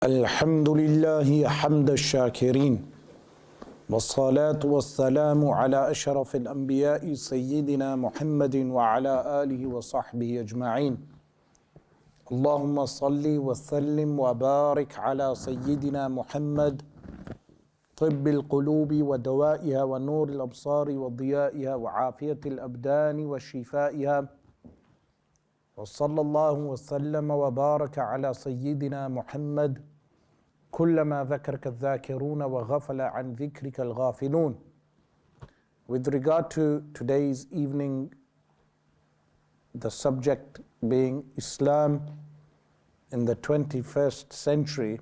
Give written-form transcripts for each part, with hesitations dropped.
الحمد لله حمد الشاكرين والصلاة والسلام على أشرف الأنبياء سيدنا محمد وعلى آله وصحبه أجمعين. اللهم صل وسلم وبارك على سيدنا محمد طب القلوب ودوائها ونور الأبصار وضيائها وعافية الأبدان وشفائها، وصلى الله وسلم وبارك على سيدنا محمد كلما ذكرك الذاكرون وغفل عن ذكرك الغافلون. With regard to today's evening, the subject being Islam in the 21st century,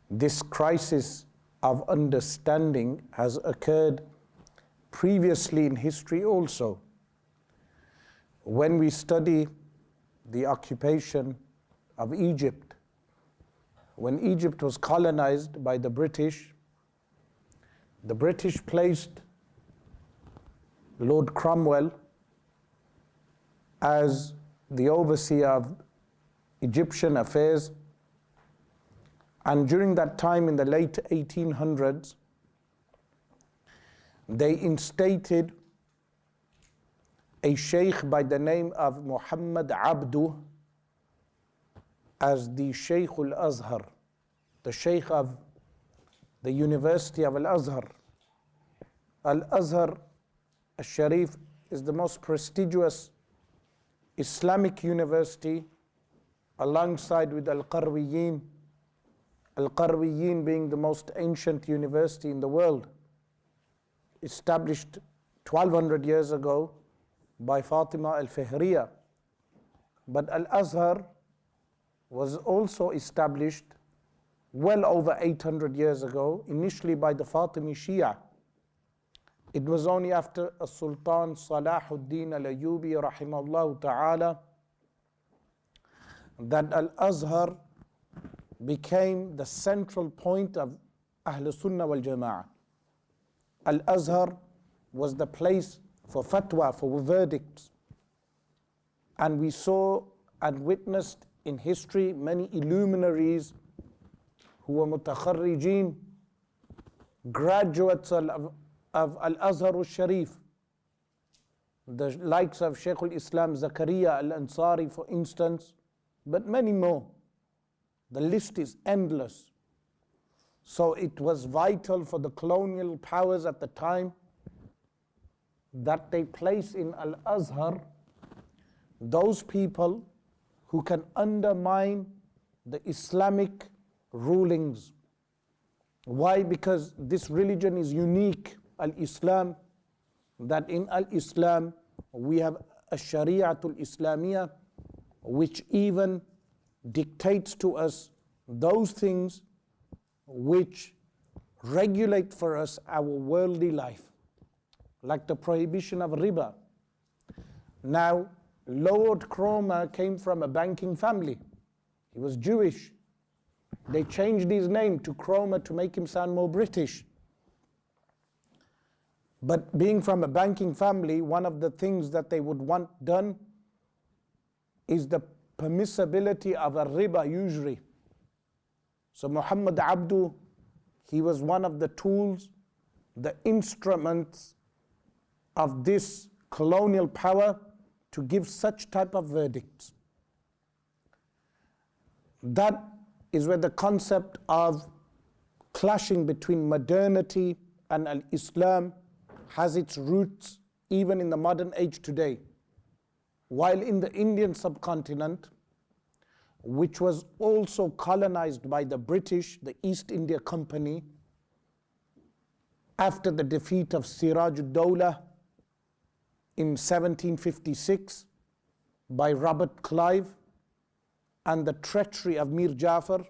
this crisis of understanding has occurred previously in history also. When we study the occupation of Egypt, when Egypt was colonized by the British placed Lord Cromwell as the overseer of Egyptian affairs, and during that time in the late 1800s, they instated a sheikh by the name of Muhammad Abdu as the Shayk Al-Azhar, the sheikh of the University of Al-Azhar. Al-Azhar Al-Sharif is the most prestigious Islamic university alongside with Al-Qarwiyin, Al-Qarwiyin being the most ancient university in the world, established 1200 years ago by Fatima al-Fihriya. But Al-Azhar was also established well over 800 years ago, initially by the Fatimi Shia. It was only after Sultan Salahuddin al-Ayyubi rahimahullah ta'ala that Al-Azhar became the central point of Ahl Sunnah wal Jama'ah. Al-Azhar was the place for fatwa, for verdicts. And we saw and witnessed in history many illuminaries who were mutakharrijeen, graduates of Al-Azhar al-Sharif, the likes of Shaykh al-Islam Zakaria al-Ansari, for instance, but many more. The list is endless. So it was vital for the colonial powers at the time that they place in Al-Azhar those people who can undermine the Islamic rulings. Why? Because this religion is unique, Al-Islam, that in Al-Islam we have a Shari'atul Islamiyah, which even dictates to us those things which regulate for us our worldly life, like the prohibition of riba. Now, Lord Cromer came from a banking family. He was Jewish. They changed his name to Cromer to make him sound more British. But being from a banking family, one of the things that they would want done is the permissibility of a riba usury. So Muhammad Abdu, he was one of the tools, the instruments of this colonial power to give such type of verdicts. That is where the concept of clashing between modernity and Al-Islam has its roots even in the modern age today. While in the Indian subcontinent, which was also colonized by the British, the East India Company, after the defeat of Siraj ud-Dawla in 1756 by Robert Clive and the treachery of Mir Jafar,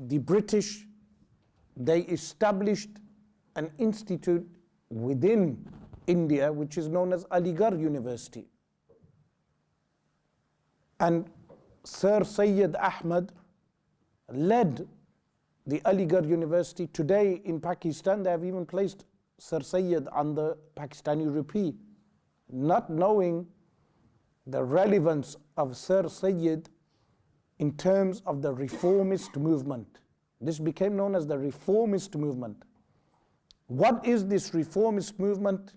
the British, they established an institute within India which is known as Aligarh University. And Sir Syed Ahmad led the Aligarh University. Today in Pakistan, they have even placed Sir Syed on the Pakistani rupee, not knowing the relevance of Sir Syed in terms of the reformist movement. This became known as the reformist movement. What is this reformist movement,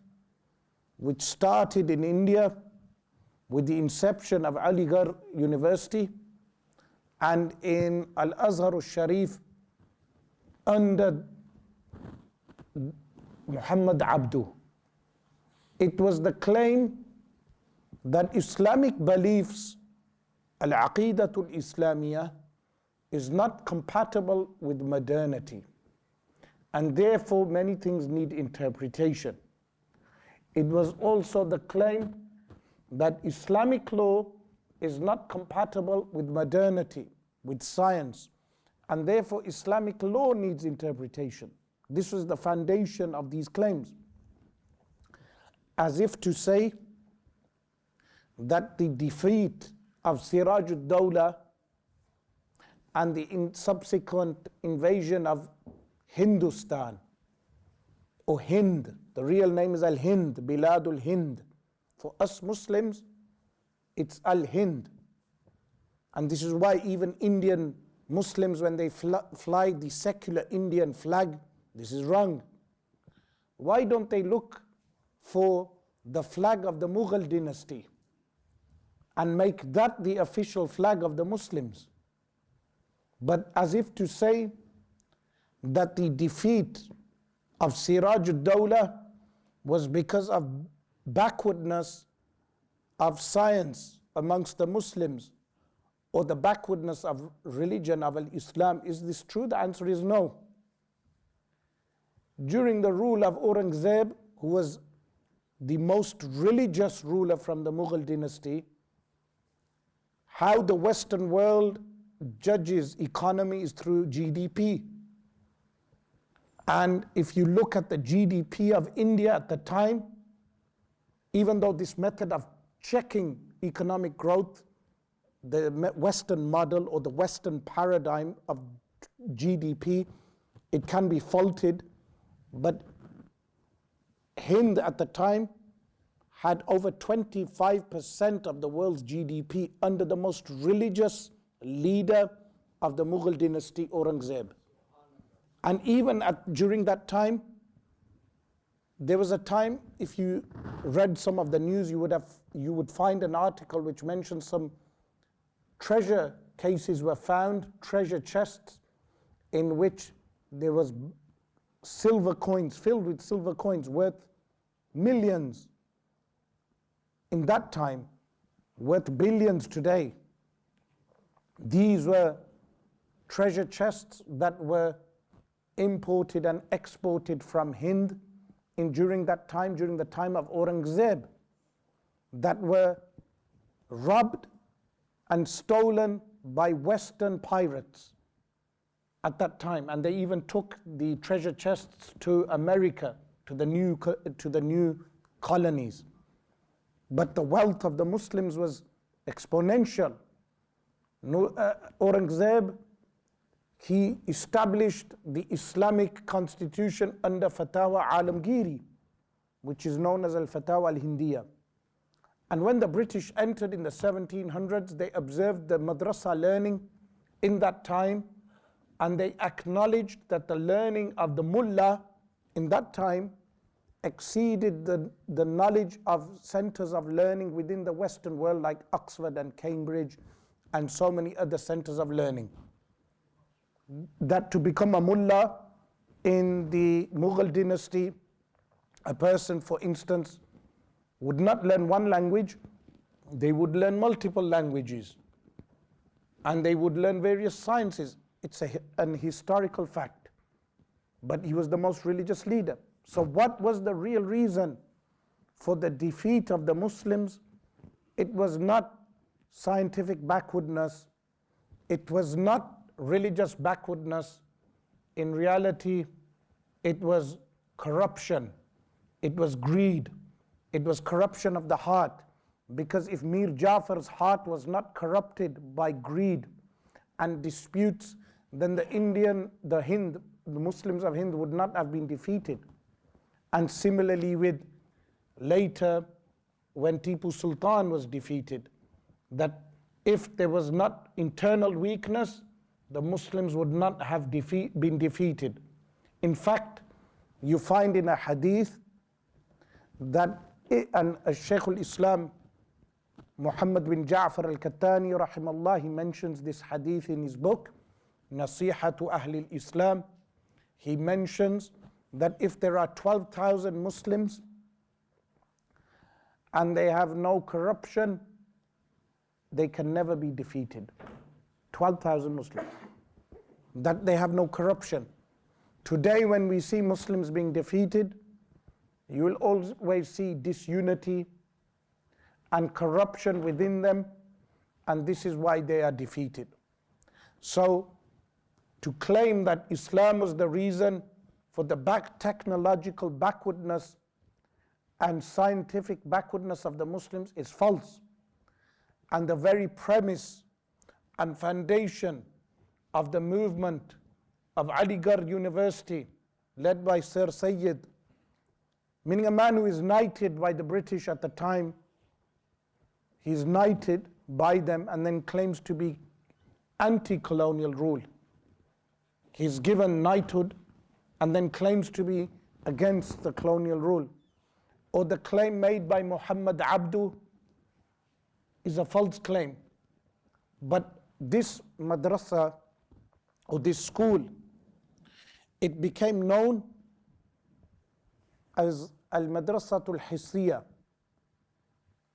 which started in India with the inception of Aligarh University and in Al Azhar Sharif under Muhammad Abdu? It was the claim that Islamic beliefs, Al-Aqidatul Islamiyah, is not compatible with modernity, and therefore many things need interpretation. It was also the claim that Islamic law is not compatible with modernity, with science, and therefore Islamic law needs interpretation. This was the foundation of these claims, as if to say that the defeat of Siraj ad-Dawla and the subsequent invasion of Hindustan, or Hind, the real name is Al-Hind, Biladul Hind. For us Muslims, it's Al-Hind. And this is why even Indian Muslims, when they fly the secular Indian flag, this is wrong. Why don't they look for the flag of the Mughal dynasty and make that the official flag of the Muslims? But as if to say that the defeat of Siraj ad-Dawla was because of backwardness of science amongst the Muslims, or the backwardness of religion of Islam. Is this true? The answer is no. During the rule of Aurangzeb, who was the most religious ruler from the Mughal dynasty, how the Western world judges economy is through GDP. And if you look at the GDP of India at the time, even though this method of checking economic growth, the Western model or the Western paradigm of GDP, it can be faulted, but Hind at the time had over 25% of the world's GDP under the most religious leader of the Mughal dynasty, Aurangzeb. And even during that time, there was a time, if you read some of the news, you would find an article which mentions some treasure cases were found, treasure chests, in which there was silver coins, filled with silver coins worth millions in that time, worth billions today. These were treasure chests that were imported and exported from Hind during that time, during the time of Aurangzeb, that were robbed and stolen by Western pirates at that time. And they even took the treasure chests to America, to the new colonies. But the wealth of the Muslims was exponential. Aurangzeb, he established the Islamic constitution under Fatawa Alamgiri, which is known as Al-Fatawa Al-Hindiya. And when the British entered in the 1700s, they observed the madrasa learning in that time, and they acknowledged that the learning of the mullah in that time exceeded the knowledge of centers of learning within the Western world, like Oxford and Cambridge and so many other centers of learning. That to become a mullah in the Mughal dynasty, a person, for instance, would not learn one language, they would learn multiple languages, and they would learn various sciences. It's an historical fact. But he was the most religious leader. So what was the real reason for the defeat of the Muslims? It was not scientific backwardness. It was not religious backwardness. In reality, it was corruption. It was greed. It was corruption of the heart. Because if Mir Jafar's heart was not corrupted by greed and disputes, then the Muslims of Hind would not have been defeated. And similarly with later, when Tipu Sultan was defeated, that if there was not internal weakness, the Muslims would not have been defeated. In fact, you find in a hadith that Shayk al-Islam Muhammad bin Ja'far al-Kattani rahimallah, he mentions this hadith in his book, Nasihatu Ahli al-Islam. He mentions that if there are 12,000 Muslims and they have no corruption, they can never be defeated. 12,000 Muslims, that they have no corruption. Today when we see Muslims being defeated, you will always see disunity and corruption within them, and this is why they are defeated. So to claim that Islam was the reason for the technological backwardness and scientific backwardness of the Muslims is false. And the very premise and foundation of the movement of Aligarh University, led by Sir Sayyid, meaning a man who is knighted by the British at the time, he is knighted by them and then claims to be anti-colonial rule. He's given knighthood and then claims to be against the colonial rule. Or the claim made by Muhammad Abdu is a false claim. But this madrasa or this school, it became known as Al-Madrasatul Hissiyya,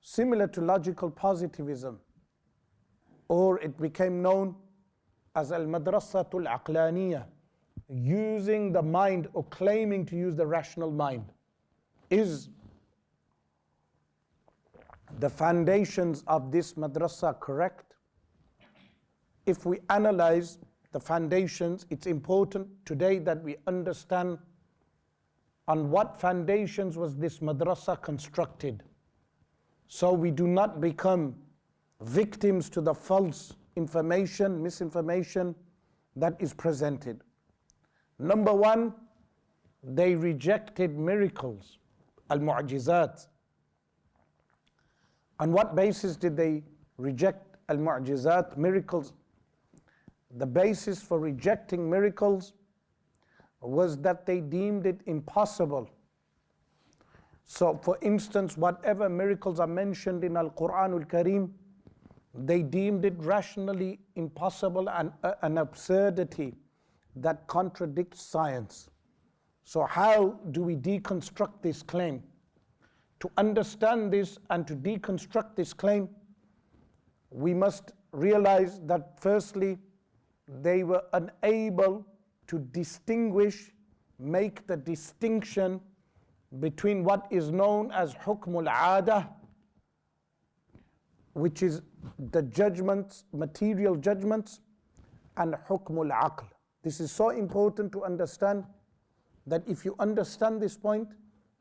similar to logical positivism, or it became known as Al-Madrasatul Aqlaniyya, using the mind or claiming to use the rational mind. Is the foundations of this madrasa correct? If we analyze the foundations, it's important today that we understand on what foundations was this madrasa constructed, so we do not become victims to the false information, misinformation that is presented. Number one, they rejected miracles, al-mu'jizat. On what basis did they reject al-mu'jizat, miracles? The basis for rejecting miracles was that they deemed it impossible. So for instance, whatever miracles are mentioned in Al-Quran Al-Karim, they deemed it rationally impossible and an absurdity that contradicts science. So how do we deconstruct this claim? To understand this and to deconstruct this claim, we must realize that firstly, they were unable to distinguish, make the distinction between what is known as hukmul aada, which is the judgments, material judgments, and hukmul aql. This is so important to understand, that if you understand this point,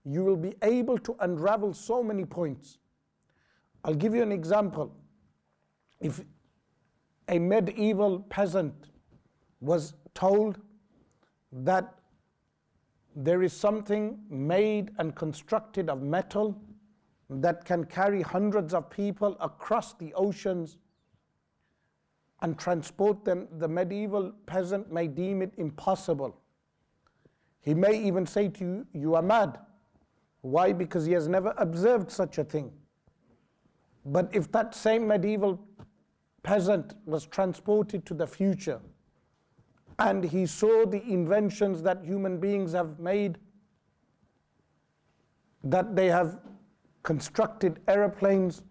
you will be able to unravel so many points. I'll give you an example. If a medieval peasant was told that there is something made and constructed of metal that can carry hundreds of people across the oceans and transport them, the medieval peasant may deem it impossible. He may even say to you, you are mad. Why? Because he has never observed such a thing. But if that same medieval peasant was transported to the future and he saw the inventions that human beings have made, that they have constructed aeroplanes,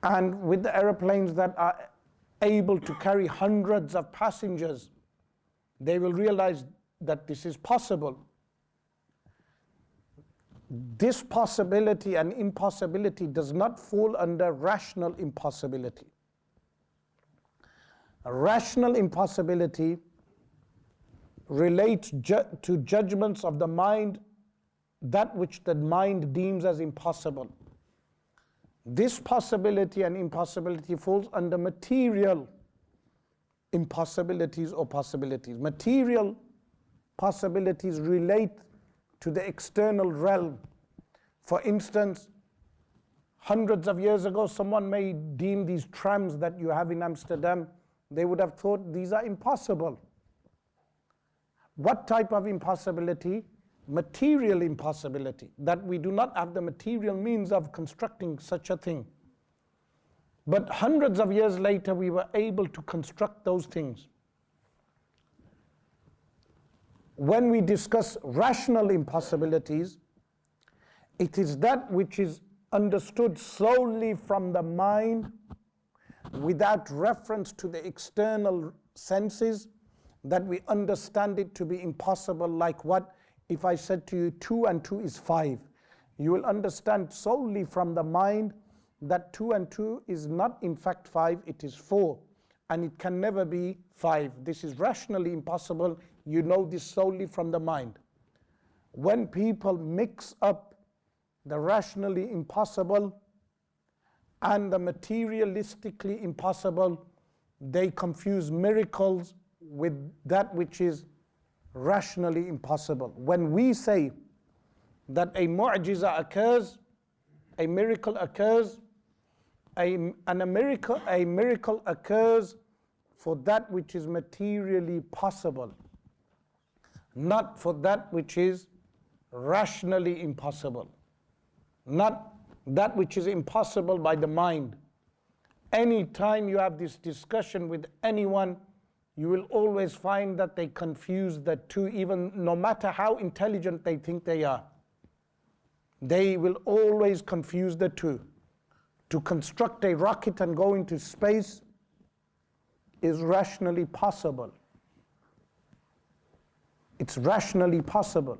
and with the aeroplanes that are able to carry hundreds of passengers, they will realize that this is possible. This possibility and impossibility does not fall under rational impossibility. A rational impossibility relates to judgments of the mind, that which the mind deems as impossible. This possibility and impossibility falls under material impossibilities or possibilities. Material possibilities relate to the external realm. For instance, Hundreds of years ago, someone may deem these trams that you have in Amsterdam, they would have thought these are impossible. What type of impossibility? Material impossibility, that we do not have the material means of constructing such a thing. But hundreds of years later, we were able to construct those things. When we discuss rational impossibilities, it is that which is understood solely from the mind, without reference to the external senses, that we understand it to be impossible. Like what? If I said to you 2 and 2 is 5, you will understand solely from the mind that 2 and 2 is not in fact 5, it is 4, and it can never be 5. This is rationally impossible. You know this solely from the mind. When people mix up the rationally impossible and the materialistically impossible, they confuse miracles with that which is rationally impossible. When we say that a mu'jiza occurs, a miracle occurs, a miracle occurs for that which is materially possible, not for that which is rationally impossible, not that which is impossible by the mind. Any time you have this discussion with anyone, you will always find that they confuse the two, even no matter how intelligent they think they are. They will always confuse the two. To construct a rocket and go into space is rationally possible. It's rationally possible.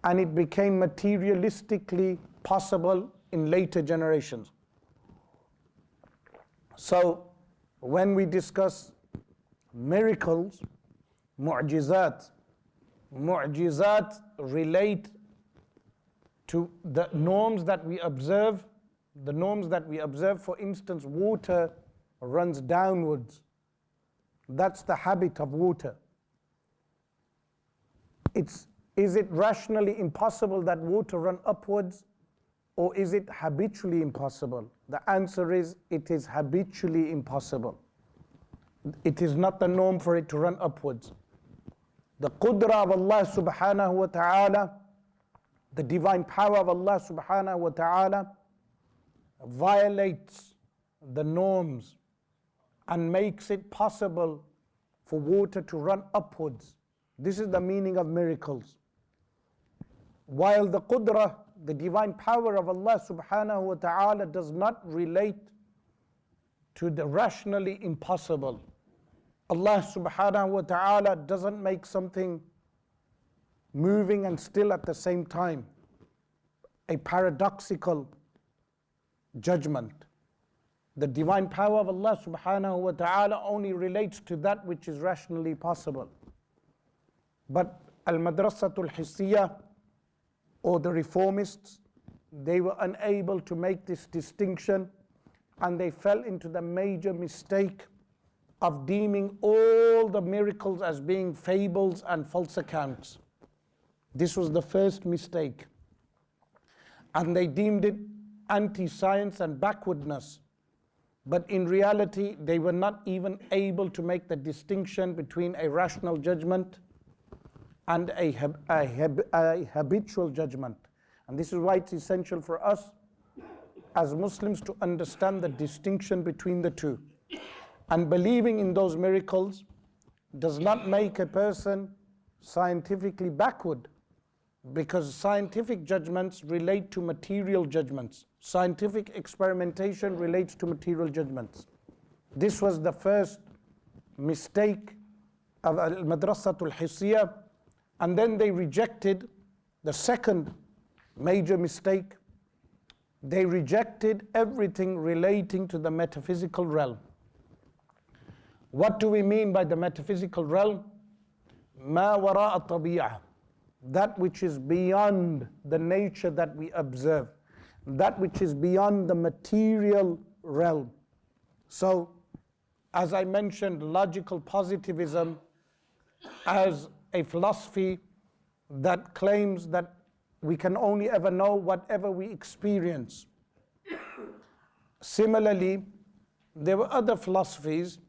And it became materialistically possible in later generations. So when we discuss miracles, mu'jizat relate to the norms that we observe. The norms that we observe, for instance, water runs downwards. That's the habit of water. Is it rationally impossible that water run upwards, or is it habitually impossible? The answer is, it is habitually impossible. It is not the norm for it to run upwards. The qudra of Allah subhanahu wa ta'ala, the divine power of Allah subhanahu wa ta'ala, violates the norms and makes it possible for water to run upwards. This is the meaning of miracles. While the qudra, the divine power of Allah subhanahu wa ta'ala, does not relate to the rationally impossible. Allah subhanahu wa ta'ala doesn't make something moving and still at the same time. A paradoxical judgment. The divine power of Allah subhanahu wa ta'ala only relates to that which is rationally possible. But al-madrasatul hissiyah, or the reformists, they were unable to make this distinction, and they fell into the major mistake of deeming all the miracles as being fables and false accounts. This was the first mistake. And they deemed it anti-science and backwardness. But in reality, they were not even able to make the distinction between a rational judgment and a habitual judgment. And this is why it's essential for us as Muslims to understand the distinction between the two. And believing in those miracles does not make a person scientifically backward, because scientific judgments relate to material judgments. Scientific experimentation relates to material judgments. This was the first mistake of al-madrasatul hissiyah, and then they rejected the second major mistake. They rejected everything relating to the metaphysical realm. What do we mean by the metaphysical realm? Ma wara'a tabi'ah, that which is beyond the nature that we observe, that which is beyond the material realm. So, as I mentioned, logical positivism as a philosophy that claims that we can only ever know whatever we experience. Similarly, there were other philosophies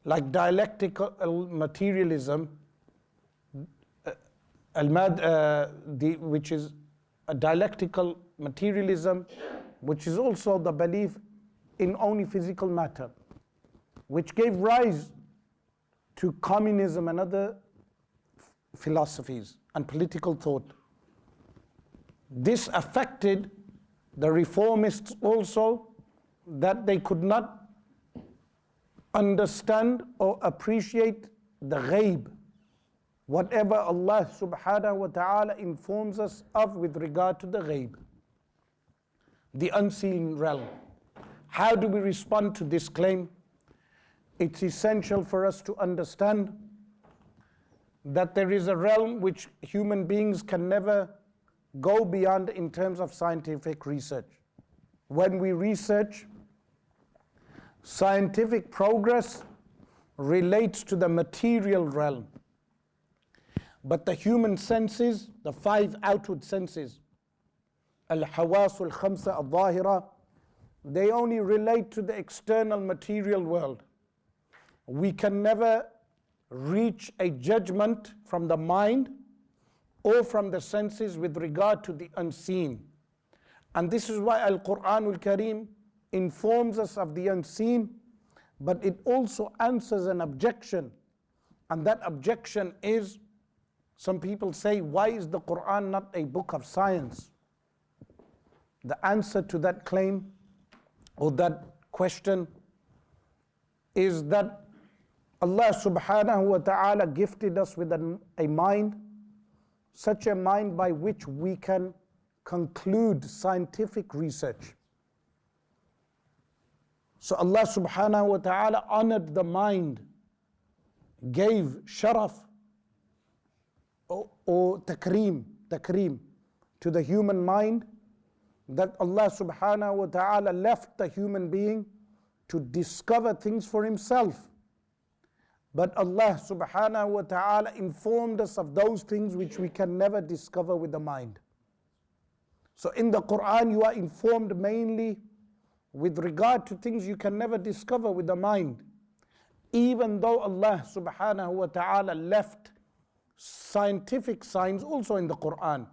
like dialectical materialism, which is a dialectical materialism, which is also the belief in only physical matter, which gave rise to communism and other philosophies and political thought. This affected the reformists also, that they could not understand or appreciate the ghaib, whatever Allah subhanahu wa ta'ala informs us of with regard to the ghaib, the unseen realm. How do we respond to this claim? It's essential for us to understand that there is a realm which human beings can never go beyond in terms of scientific research. When we research, scientific progress relates to the material realm. But the human senses, the five outward senses, al-hawas al-khamsa al-zahira, they only relate to the external material world. We can never reach a judgment from the mind or from the senses with regard to the unseen. And this is why Al-Quran Al-Karim informs us of the unseen, but it also answers an objection. And that objection is, some people say, why is the Quran not a book of science? The answer to that claim or that question is that Allah subhanahu wa ta'ala gifted us with a mind, such a mind by which we can conclude scientific research. So Allah subhanahu wa ta'ala honored the mind, gave sharaf or takreem to the human mind, that Allah subhanahu wa ta'ala left the human being to discover things for himself. But Allah subhanahu wa ta'ala informed us of those things which we can never discover with the mind. So in the Quran you are informed mainly with regard to things you can never discover with the mind, even though Allah subhanahu wa ta'ala left scientific signs also in the Quran.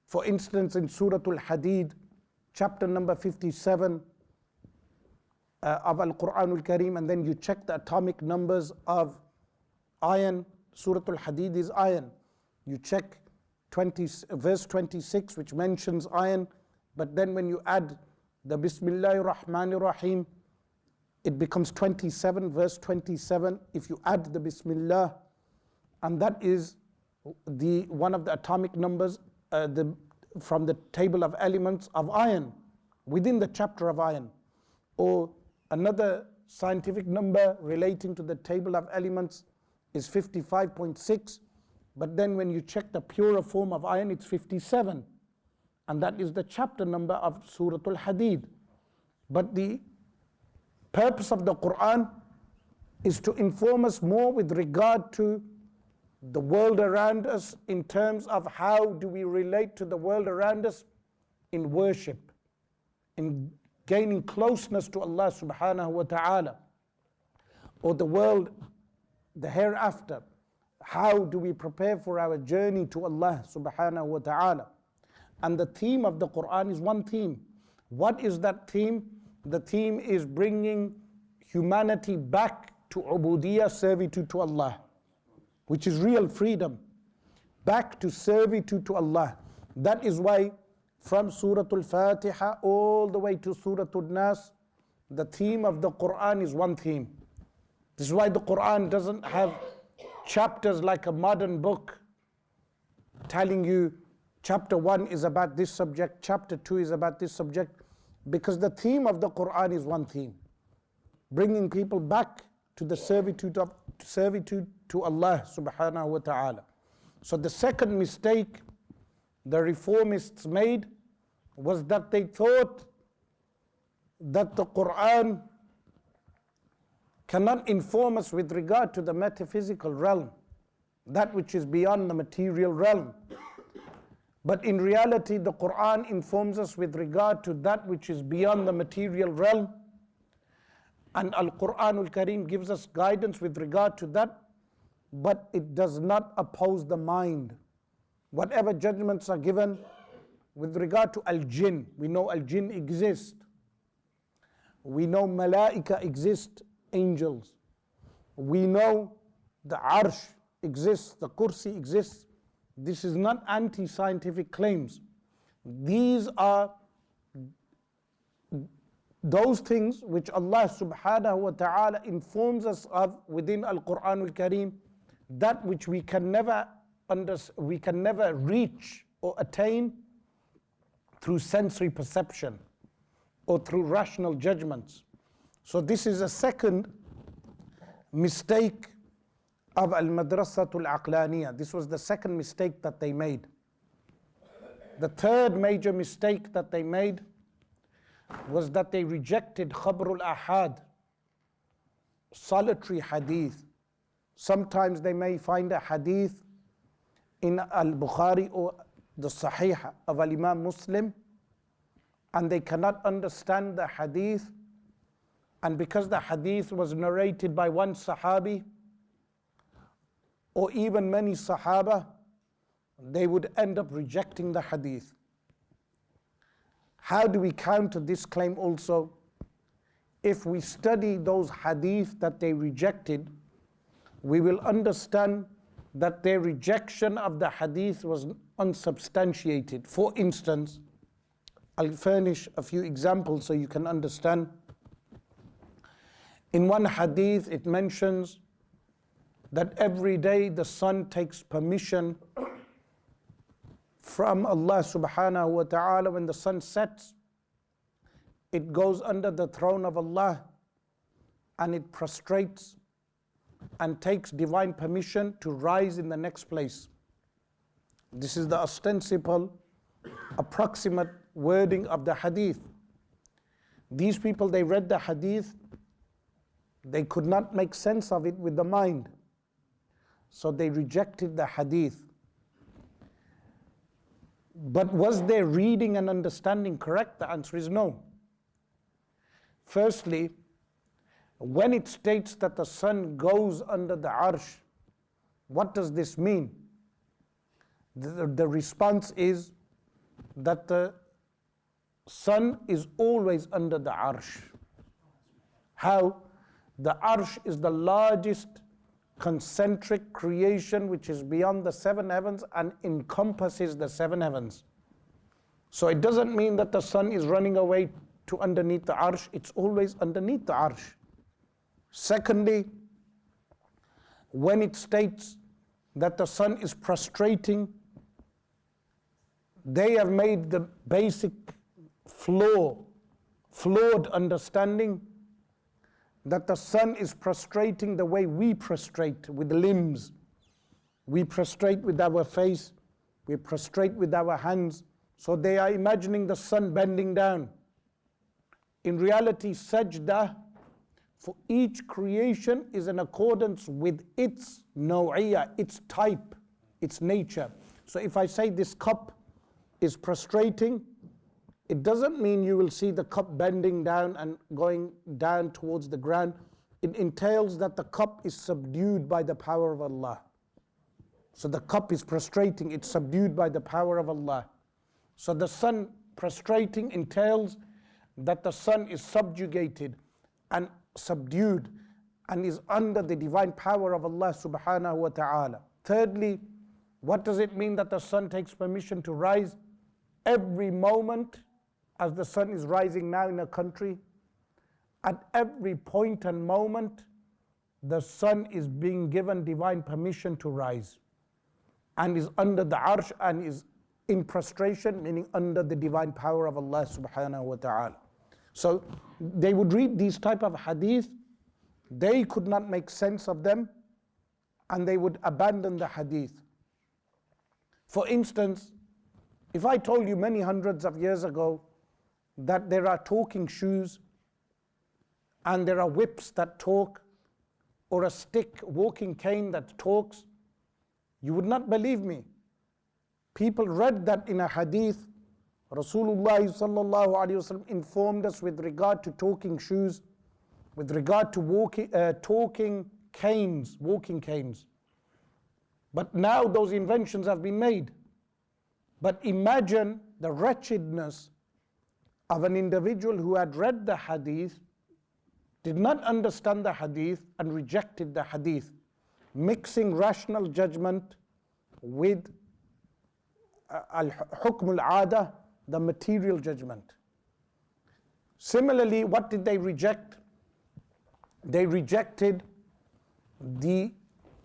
For instance, in Surah Al-Hadid, chapter number 57 of Al-Quran Al-Karim, and then you check the atomic numbers of iron. Surah Al-Hadid is iron. You check verse 26, which mentions iron, but then when you add the Bismillahir Rahmanir Rahim, it becomes 27, verse 27, if you add the Bismillah, and that is one of the atomic numbers from the table of elements of iron, within the chapter of iron. Or another scientific number relating to the table of elements is 55.6, but then when you check the purer form of iron, it's 57. And that is the chapter number of Surah Al-Hadid. But the purpose of the Quran is to inform us more with regard to the world around us, in terms of how do we relate to the world around us in worship, in gaining closeness to Allah subhanahu wa ta'ala, or the world, the hereafter. How do we prepare for our journey to Allah subhanahu wa ta'ala? And the theme of the Quran is one theme. What is that theme? The theme is bringing humanity back to ubudiyah, servitude to Allah, which is real freedom, back to servitude to Allah. That is why from Surah Al-Fatiha all the way to Surah Al-Nas, the theme of the Quran is one theme. This is why the Quran doesn't have chapters like a modern book telling you chapter 1 is about this subject, chapter 2 is about this subject, because the theme of the Quran is one theme, bringing people back to the servitude to Allah subhanahu wa ta'ala. So the second mistake the reformists made was that they thought that the Quran cannot inform us with regard to the metaphysical realm, that which is beyond the material realm. But in reality, the Quran informs us with regard to that which is beyond the material realm. And Al-Quran Al-Karim gives us guidance with regard to that, but it does not oppose the mind. Whatever judgments are given with regard to Al-Jinn, we know Al-Jinn exist. We know Malaika exist, angels. We know the Arsh exists, the Kursi exists. This is not anti-scientific claims. These are those things which Allah subhanahu wa ta'ala informs us of within Al-Quran Al-Karim, that which we can never reach or attain through sensory perception or through rational judgments. So this is a second mistake of Al-Madrasatul Aqlaniyah. This was the second mistake that they made. The third major mistake that they made was that they rejected Khabrul Ahad, solitary hadith. Sometimes they may find a hadith in Al-Bukhari or the Sahih of Al-Imam Muslim, and they cannot understand the hadith, and because the hadith was narrated by one Sahabi or even many Sahaba, they would end up rejecting the hadith. How do we counter this claim also? If we study those hadith that they rejected, we will understand that their rejection of the hadith was unsubstantiated. For instance, I'll furnish a few examples so you can understand. In one hadith, it mentions that every day the sun takes permission from Allah subhanahu wa ta'ala. When the sun sets, it goes under the throne of Allah and it prostrates and takes divine permission to rise in the next place. This is the ostensible, approximate wording of the hadith. These people, they read the hadith, they could not make sense of it with the mind, so they rejected the hadith. But was their reading and understanding correct? The answer is no. Firstly, when it states that the sun goes under the arsh, what does this mean? The response is that the sun is always under the arsh. How? The arsh is the largest concentric creation which is beyond the seven heavens and encompasses the seven heavens. So it doesn't mean that the sun is running away to underneath the arsh, it's always underneath the arsh. Secondly, when it states that the sun is prostrating, they have made the basic flawed understanding that the sun is prostrating the way we prostrate with the limbs. We prostrate with our face, we prostrate with our hands. So they are imagining the sun bending down. In reality, sajda for each creation is in accordance with its naw'iyah, its type, its nature. So if I say this cup is prostrating, it doesn't mean you will see the cup bending down and going down towards the ground. It entails that the cup is subdued by the power of Allah. So the cup is prostrating, it's subdued by the power of Allah. So the sun prostrating entails that the sun is subjugated and subdued and is under the divine power of Allah subhanahu wa ta'ala. Thirdly, what does it mean that the sun takes permission to rise? Every moment, as the sun is rising now in a country, at every point and moment, the sun is being given divine permission to rise and is under the arsh and is in prostration, meaning under the divine power of Allah subhanahu wa ta'ala. So they would read these type of hadith, they could not make sense of them, and they would abandon the hadith. For instance, if I told you many hundreds of years ago that there are talking shoes and there are whips that talk, or a stick, walking cane that talks, you would not believe me. people read that in a hadith, Rasulullah sallallahu alaihi wasallam informed us with regard to talking shoes, with regard to talking canes, walking canes. But now those inventions have been made. But imagine the wretchedness of an individual who had read the hadith, did not understand the hadith, and rejected the hadith, mixing rational judgment with al-hukm al-'ada, the material judgment. Similarly, what did they reject? They rejected the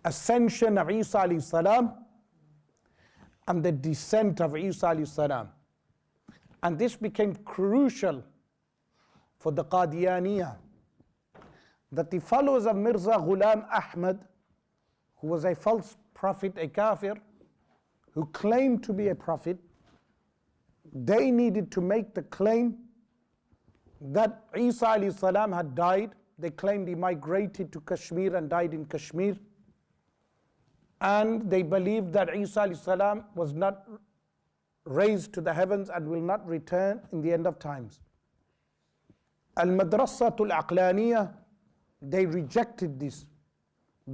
ascension of Isa alayhi salam and the descent of Isa alayhi salam. And this became crucial for the Qadianiyah, that the followers of Mirza Ghulam Ahmad, who was a false prophet, a kafir, who claimed to be a prophet, they needed to make the claim that Isa alayhi salam had died. They claimed he migrated to Kashmir and died in Kashmir. And they believed that Isa alayhi salam was not raised to the heavens and will not return in the end of times. Al-Madrasatul Aqlaniyah, they rejected this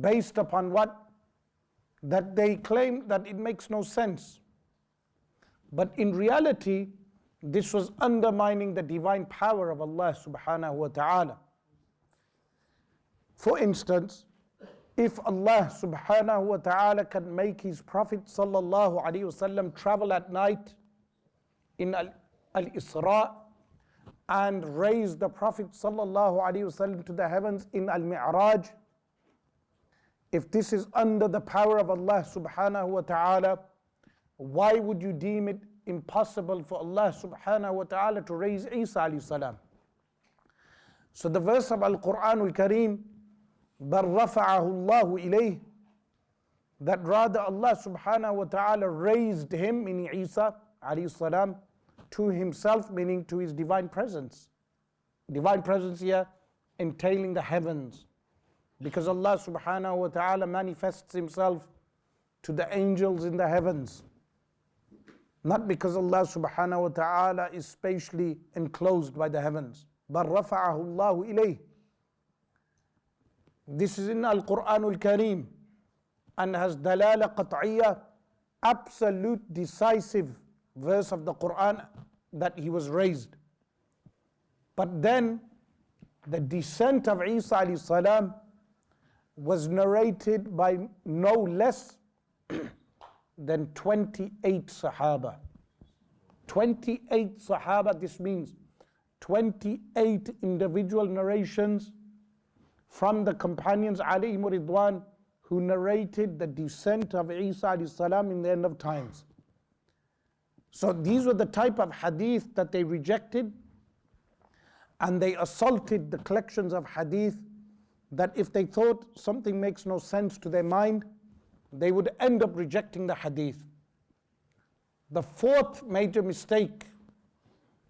based upon what? That they claim that it makes no sense. But in reality, this was undermining the divine power of Allah subhanahu wa ta'ala. For instance, if Allah subhanahu wa ta'ala can make His Prophet sallallahu alayhi wasallam travel at night in Al-Isra and raise the Prophet sallallahu alayhi wasallam to the heavens in Al-Mi'raj, if this is under the power of Allah subhanahu wa ta'ala, why would you deem it impossible for Allah subhanahu wa ta'ala to raise Isa alayhi salam? So the verse of Al-Quran Al-Kareem, بَلْ رَفَعَهُ اللَّهُ إِلَيْهِ, that rather Allah subhanahu wa ta'ala raised him, meaning Isa alayhi salam, to himself, meaning to his divine presence. Divine presence here entailing the heavens, because Allah subhanahu wa ta'ala manifests himself to the angels in the heavens, not because Allah subhanahu wa ta'ala is spatially enclosed by the heavens. بَلْ رَفَعَهُ اللَّهُ إِلَيْهِ. This is in Al-Quran Al-Kareem and has dalala qat'iyya, absolute decisive verse of the Quran that he was raised. But then the descent of Isa alayhi salam was narrated by no less than 28 Sahaba. 28 Sahaba, this means 28 individual narrations from the companions alayhim ridwan who narrated the descent of Isa alayhi salam in the end of times. So these were the type of hadith that they rejected, and they assaulted the collections of hadith that if they thought something makes no sense to their mind, they would end up rejecting the hadith. The fourth major mistake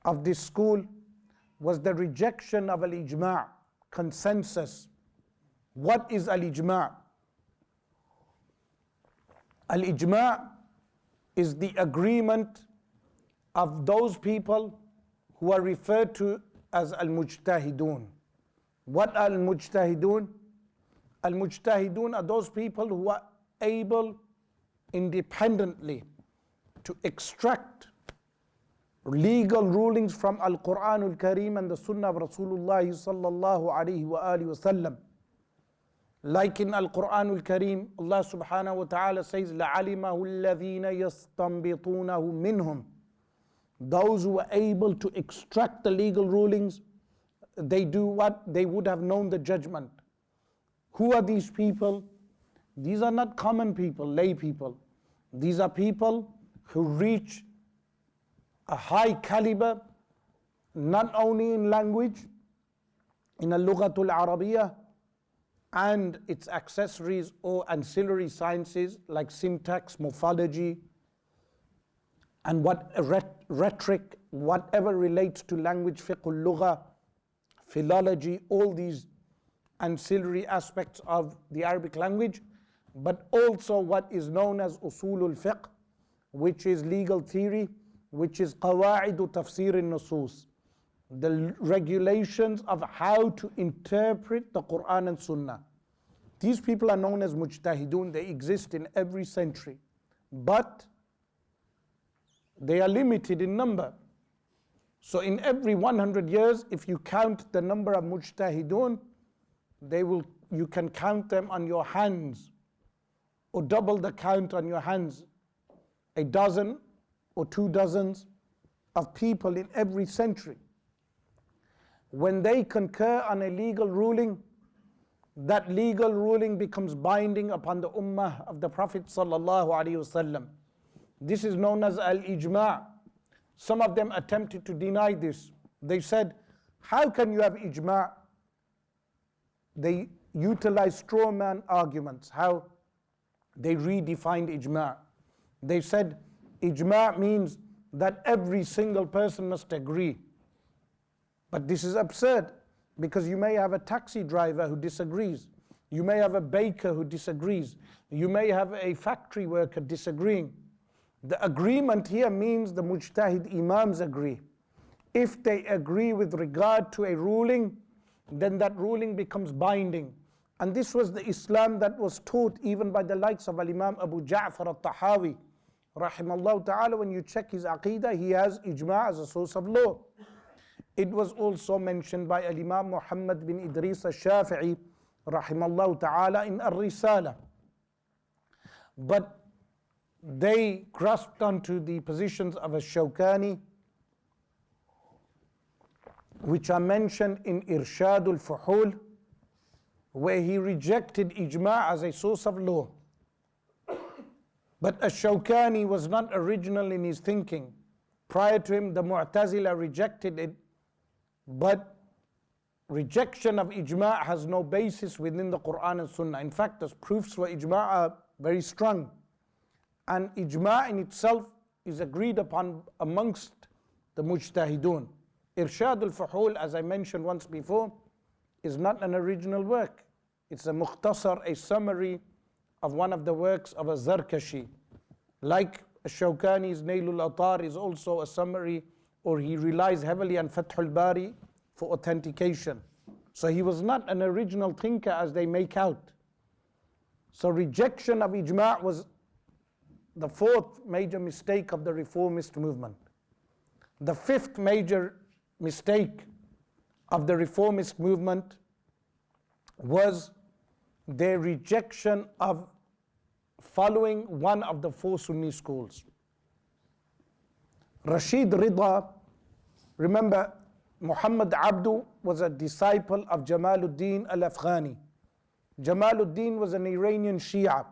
of this school was the rejection of al-ijma', consensus. What is al-ijma'? Al-ijma' is the agreement of those people who are referred to as al-mujtahidun. What are al-mujtahidun? Al-mujtahidun are those people who are able independently to extract legal rulings from Al-Quran Al-Kareem and the Sunnah of Rasulullah sallallahu alayhi wa alihi wa sallam. Like in Al-Quran Al-Kareem, Allah subhanahu wa ta'ala says, لَعَلِمَهُ الَّذِينَ يَسْتَنْبِطُونَهُ مِنْهُمْ. Those who are able to extract the legal rulings, they do what? They would have known the judgment. Who are these people? These are not common people, lay people. These are people who reach a high caliber, not only in language, in al-lughatul arabiyyah and its accessories or ancillary sciences like syntax, morphology, and rhetoric, whatever relates to language, fiqh al-lugha, philology, all these ancillary aspects of the Arabic language, but also what is known as usulul fiqh, which is legal theory, which is qawa'idu tafsir al-nusus, the regulations of how to interpret the Quran and Sunnah. These people are known as mujtahidun. They exist in every century, but they are limited in number. So in every 100 years, if you count the number of mujtahidun, you can count them on your hands, or double the count on your hands, a dozen or 2 dozens of people in every century. When they concur on a legal ruling, that legal ruling becomes binding upon the ummah of the Prophet sallallahu alaihi wasallam. This is known as al-ijma'. Some of them attempted to deny this. They said, how can you have ijma'? They utilized straw man arguments, how they redefined ijma'. They said ijma' means that every single person must agree. But this is absurd, because you may have a taxi driver who disagrees. You may have a baker who disagrees. You may have a factory worker disagreeing. The agreement here means the mujtahid imams agree. If they agree with regard to a ruling, then that ruling becomes binding. And this was the Islam that was taught even by the likes of Al-Imam Abu Ja'far al-Tahawi, rahimallahu ta'ala. When you check his aqidah, he has ijma' as a source of law. It was also mentioned by Al-Imam Muhammad bin Idris al-Shafi'i, rahimallahu ta'ala, in Ar-Risala. But they grasped onto the positions of Al-Shawkani, which are mentioned in Irshad al-Fuhul, where he rejected ijma' as a source of law. But Al-Shawkani was not original in his thinking. Prior to him, the Mu'tazila rejected it, but rejection of ijma' has no basis within the Quran and Sunnah. In fact, the proofs for ijma' are very strong. And ijma' in itself is agreed upon amongst the mujtahidun. Irshad al-Fuhul, as I mentioned once before, is not an original work. It's a mukhtasar, a summary of one of the works of a Zarkashi. Like Shawkani's Nailul Atar is also a summary, or he relies heavily on Fathul Bari for authentication. So he was not an original thinker as they make out. So rejection of ijma' was the 4th major mistake of the reformist movement. The 5th major mistake of the reformist movement was their rejection of following one of the 4 Sunni schools. Rashid Rida, remember, Muhammad Abdu was a disciple of Jamaluddin al-Afghani. Jamaluddin was an Iranian Shia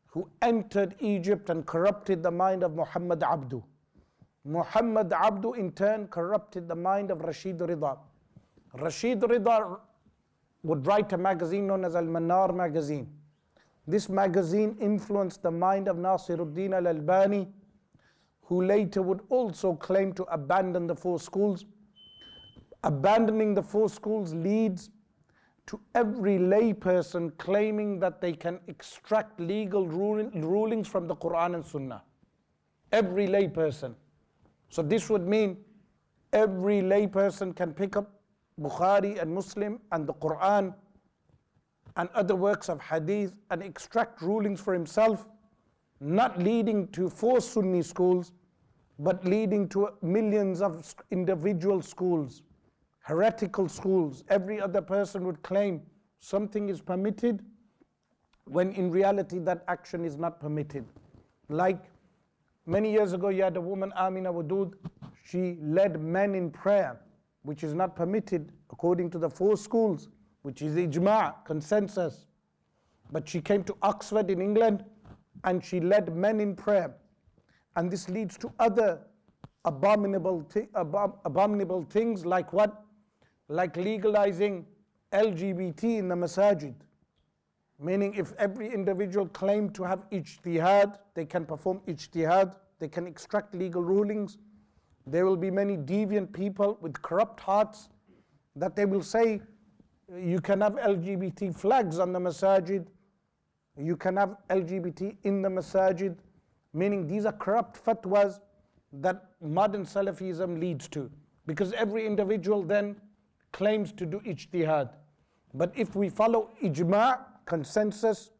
who entered Egypt and corrupted the mind of Muhammad Abdu. Muhammad Abdu in turn corrupted the mind of Rashid Rida. Rashid Rida would write a magazine known as Al-Manar magazine. This magazine influenced the mind of Nasiruddin al-Albani, who later would also claim to abandon the 4 schools. Abandoning the 4 schools leads to every layperson claiming that they can extract legal rulings from the Quran and Sunnah. Every layperson. So this would mean every layperson can pick up Bukhari and Muslim and the Quran and other works of hadith and extract rulings for himself, not leading to 4 Sunni schools, but leading to millions of individual schools, heretical schools. Every other person would claim something is permitted when in reality that action is not permitted. Like many years ago, you had a woman, Amina Wadud, she led men in prayer, which is not permitted according to the 4 schools, which is ijma', consensus. But she came to Oxford in England and she led men in prayer. And this leads to other abominable things, like what? Like legalizing LGBT in the masajid. Meaning if every individual claimed to have ijtihad, they can perform ijtihad, they can extract legal rulings. There will be many deviant people with corrupt hearts that they will say, you can have LGBT flags on the masajid, you can have LGBT in the masajid, meaning these are corrupt fatwas that modern Salafism leads to, because every individual then claims to do ijtihad. But if we follow ijma', consensus,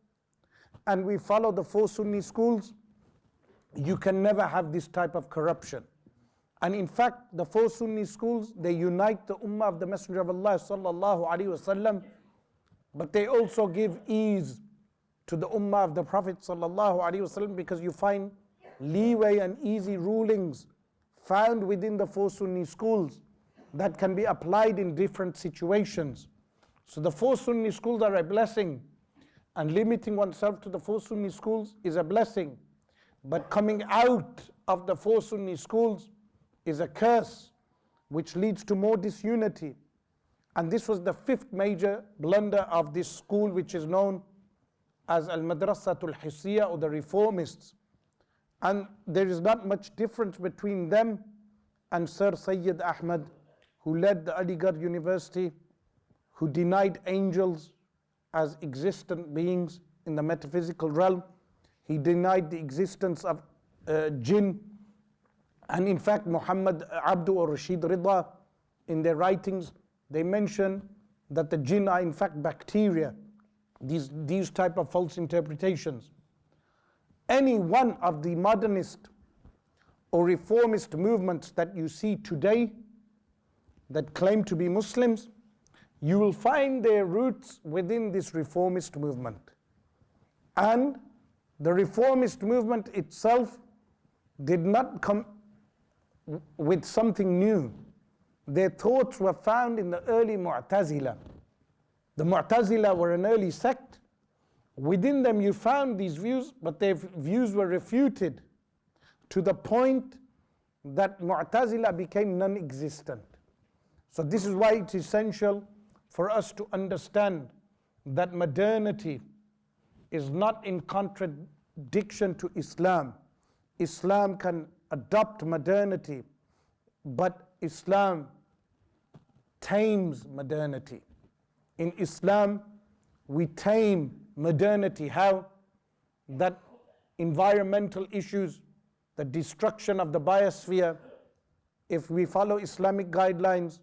and we follow the four Sunni schools, you can never have this type of corruption. And in fact, the four Sunni schools, they unite the ummah of the Messenger of Allah sallallahu alaihi wasallam, but they also give ease to the ummah of the Prophet sallallahu alaihi wasallam, because you find leeway and easy rulings found within the four Sunni schools that can be applied in different situations. So the four Sunni schools are a blessing, and limiting oneself to the four Sunni schools is a blessing. But coming out of the four Sunni schools is a curse, which leads to more disunity. And this was the fifth major blunder of this school, which is known as Al-Madrasatul Hissiyya, or the Reformists. And there is not much difference between them and Sir Sayyid Ahmad, who led the Aligarh University, who denied angels as existent beings in the metaphysical realm. He denied the existence of jinn. And in fact, Muhammad Abdu or Rashid Rida, in their writings, they mention that the jinn are in fact bacteria. These type of false interpretations. Any one of the modernist or reformist movements that you see today that claim to be Muslims, you will find their roots within this reformist movement. And the reformist movement itself did not come with something new. Their thoughts were found in the early Mu'tazila. The Mu'tazila were an early sect. Within them you found these views, but their views were refuted to the point that Mu'tazila became non-existent. So this is why it's essential for us to understand that modernity is not in contradiction to Islam. Islam can adopt modernity, but Islam tames modernity. In Islam, we tame modernity. How? That environmental issues, the destruction of the biosphere, if we follow Islamic guidelines,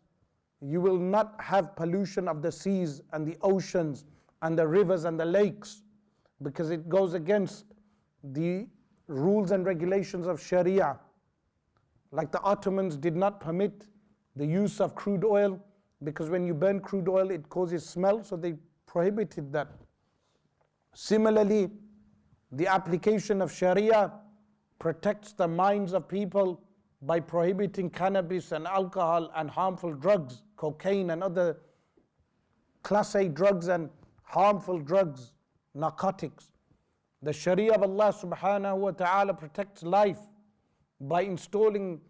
you will not have pollution of the seas and the oceans and the rivers and the lakes, because it goes against the rules and regulations of Sharia. Like the Ottomans did not permit the use of crude oil, because when you burn crude oil it causes smell, so they prohibited that. Similarly, the application of Sharia protects the minds of people by prohibiting cannabis and alcohol and harmful drugs, cocaine and other class A drugs and harmful drugs, narcotics. The Sharia of Allah subhanahu wa ta'ala protects life by installing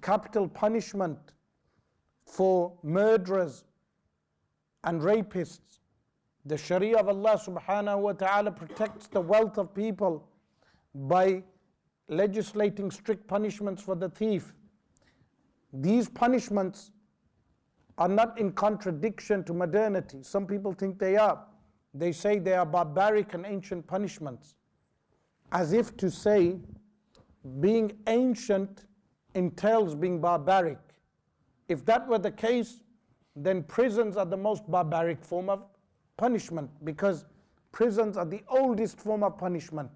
capital punishment for murderers and rapists. The Sharia of Allah subhanahu wa ta'ala protects the wealth of people by legislating strict punishments for the thief. These punishments are not in contradiction to modernity. Some people think they are. They say they are barbaric and ancient punishments, as if to say being ancient entails being barbaric. If that were the case, then prisons are the most barbaric form of punishment, because prisons are the oldest form of punishment,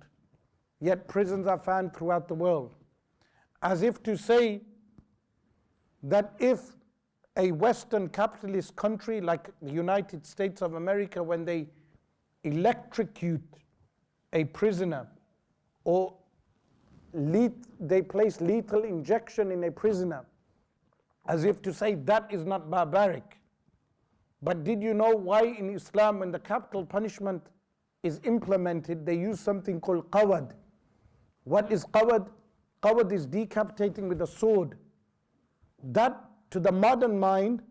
yet prisons are found throughout the world. As if to say that if a Western capitalist country like the United States of America, when they electrocute a prisoner or they place lethal injection in a prisoner, as if to say that is not barbaric. But did you know why in Islam, when the capital punishment is implemented, they use something called qawad? What is qawad? Qawad is decapitating with a sword. That to the modern mind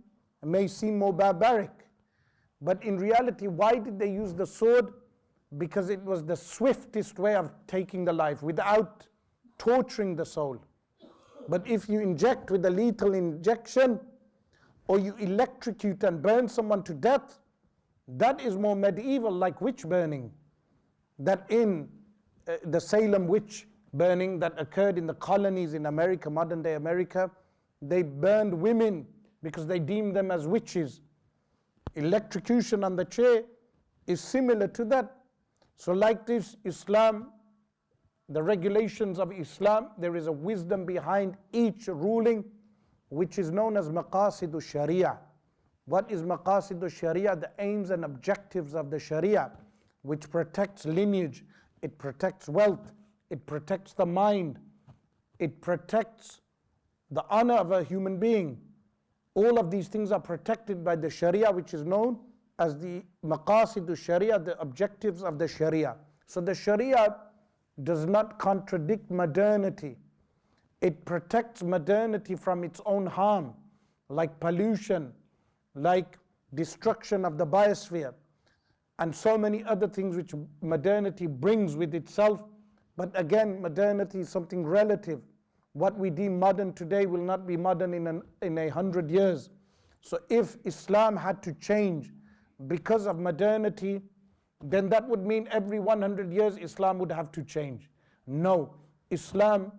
may seem more barbaric, but in reality, why did they use the sword? Because it was the swiftest way of taking the life without torturing the soul. But if you inject with a lethal injection, or you electrocute and burn someone to death, that is more medieval, like witch burning. That in the Salem witch burning that occurred in the colonies in America, modern day America. They burned women because they deemed them as witches. Electrocution on the chair is similar to that. So like this, Islam, the regulations of Islam, there is a wisdom behind each ruling, which is known as maqasidu sharia. What is maqasidu sharia? The aims and objectives of the sharia, which protects lineage, it protects wealth, it protects the mind, it protects the honor of a human being. All of these things are protected by the sharia, which is known as the maqasidu sharia, the objectives of the sharia. So the sharia does not contradict modernity. It protects modernity from its own harm, like pollution, like destruction of the biosphere, and so many other things which modernity brings with itself. But again, modernity is something relative. What we deem modern today will not be modern in 100 years. So if Islam had to change because of modernity, then that would mean every 100 years Islam would have to change. No, Islam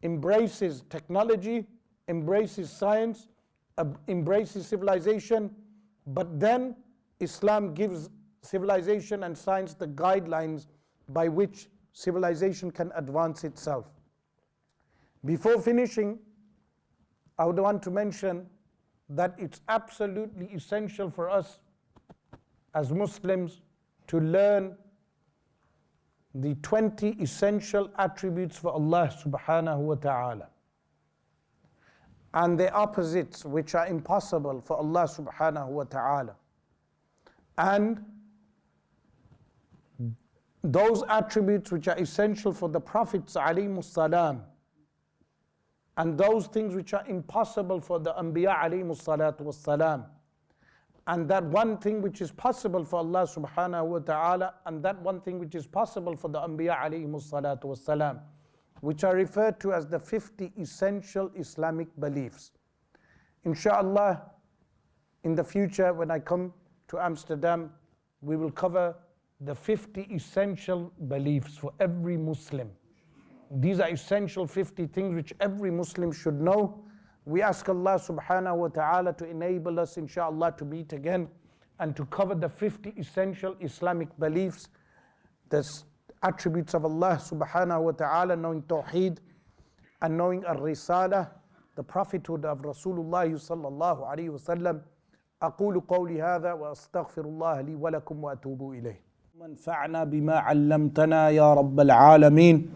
embraces technology, embraces science, embraces civilization, but then Islam gives civilization and science the guidelines by which civilization can advance itself. Before finishing, I would want to mention that it's absolutely essential for us as Muslims to learn the 20 essential attributes for Allah subhanahu wa ta'ala, and the opposites which are impossible for Allah subhanahu wa ta'ala, and those attributes which are essential for the Prophets alayhimus salam, and those things which are impossible for the Anbiya alayhimus salatu was salam, and that one thing which is possible for Allah subhanahu wa ta'ala, and that one thing which is possible for the Anbiya alayhimus salatu was salam, which are referred to as the 50 essential Islamic beliefs. Inshallah, in the future when I come to Amsterdam, we will cover the 50 essential beliefs for every Muslim. These are essential 50 things which every Muslim should know. We ask Allah subhanahu wa ta'ala to enable us, inshallah, to meet again and to cover the 50 essential Islamic beliefs, the attributes of Allah subhanahu wa ta'ala, knowing Tawheed and knowing Ar-Risala, the prophethood of Rasulullah sallallahu alayhi wa sallam. أقول قولي هذا وأستغفر الله لي ولكم وأتوب إليه. وانفعنا بما علمتنا يا رب العالمين،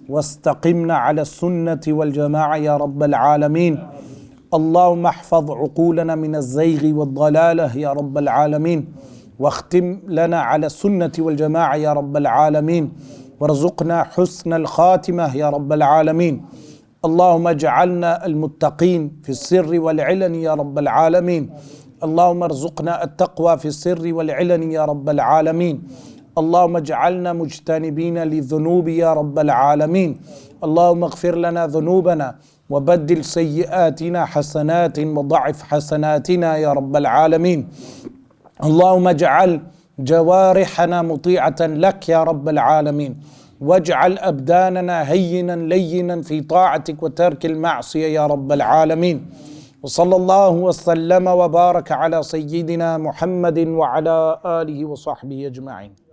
واستقمنا على السنة والجماعة يا رب العالمين. اللهم احفظ عقولنا من الزيغ والضلالة يا رب العالمين، واختم لنا على السنة والجماعة يا رب العالمين، وارزقنا حسن الخاتمة يا رب العالمين. اللهم اجعلنا المتقين في السر والعلن يا رب العالمين. اللهم ارزقنا التقوى في السر والعلن يا رب العالمين. اللهم اجعلنا مجتنبين للذنوب يا رب العالمين. اللهم اغفر لنا ذنوبنا وبدل سيئاتنا حسنات وضعف حسناتنا يا رب العالمين. اللهم اجعل جوارحنا مطيعة لك يا رب العالمين، واجعل أبداننا هينا لينا في طاعتك وترك المعصية يا رب العالمين. وصلى الله وسلم وبارك على سيدنا محمد وعلى آله وصحبه أجمعين.